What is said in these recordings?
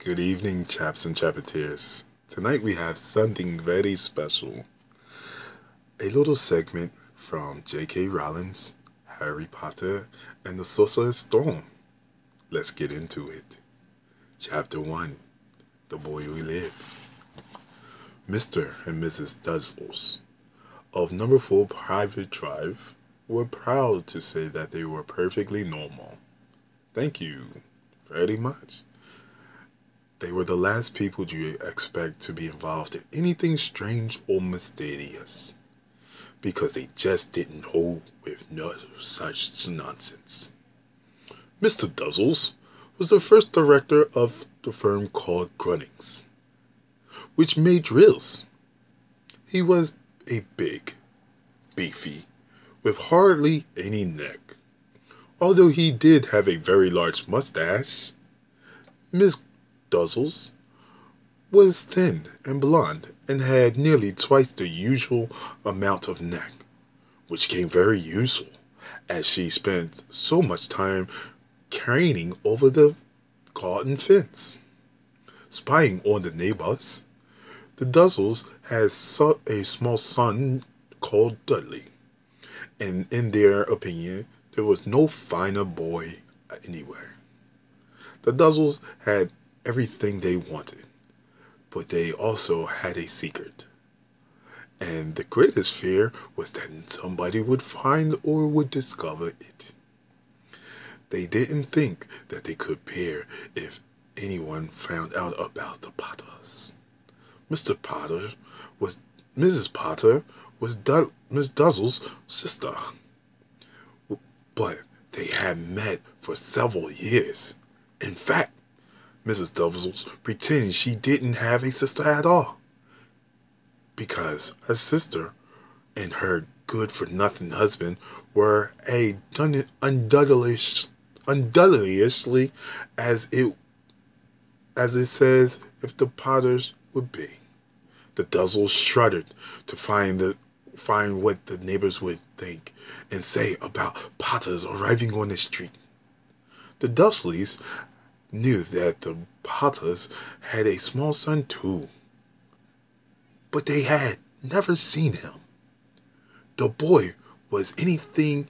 Good evening, chaps and chappeteers. Tonight we have something very special. A little segment from J.K. Rowling's Harry Potter and the Sorcerer's Stone. Let's get into it. Chapter 1. The Boy Who Lived. Mr. and Mrs. Duzzles of Number 4 Private Drive were proud to say that they were perfectly normal. Thank you very much. They were the last people you expect to be involved in anything strange or mysterious, because they just didn't hold with no such nonsense. Mr. Duzzles was the first director of the firm called Grunnings, which made drills. He was a big, beefy, with hardly any neck, although he did have a very large mustache. Miss Duzzles was thin and blonde and had nearly twice the usual amount of neck, which came very useful as she spent so much time craning over the garden fence, spying on the neighbors. The Duzzles had a small son called Dudley, and in their opinion, there was no finer boy anywhere. The Duzzles had everything they wanted, but they also had a secret. And the greatest fear was that somebody would find or would discover it. They didn't think that they could bear if anyone found out about the Potters. Mrs. Potter was Miss Duzzle's sister, but they had met for several years. In fact, Mrs. Duzzles pretended she didn't have a sister at all, because her sister and her good-for-nothing husband were undoubtedly as it says if the Potters would be. The Duzzles shuddered to find what the neighbors would think and say about Potters arriving on the street. The Dursleys knew that the Potters had a small son too, but they had never seen him. The boy was anything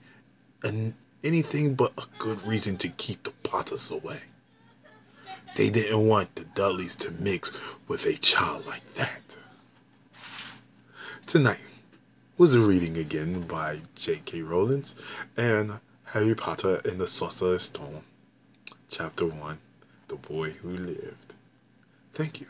but a good reason to keep the Potters away. They didn't want the Dudleys to mix with a child like that. Tonight was a reading again by J.K. Rowling and Harry Potter and the Sorcerer's Stone, Chapter 1. The Boy Who Lived. Thank you.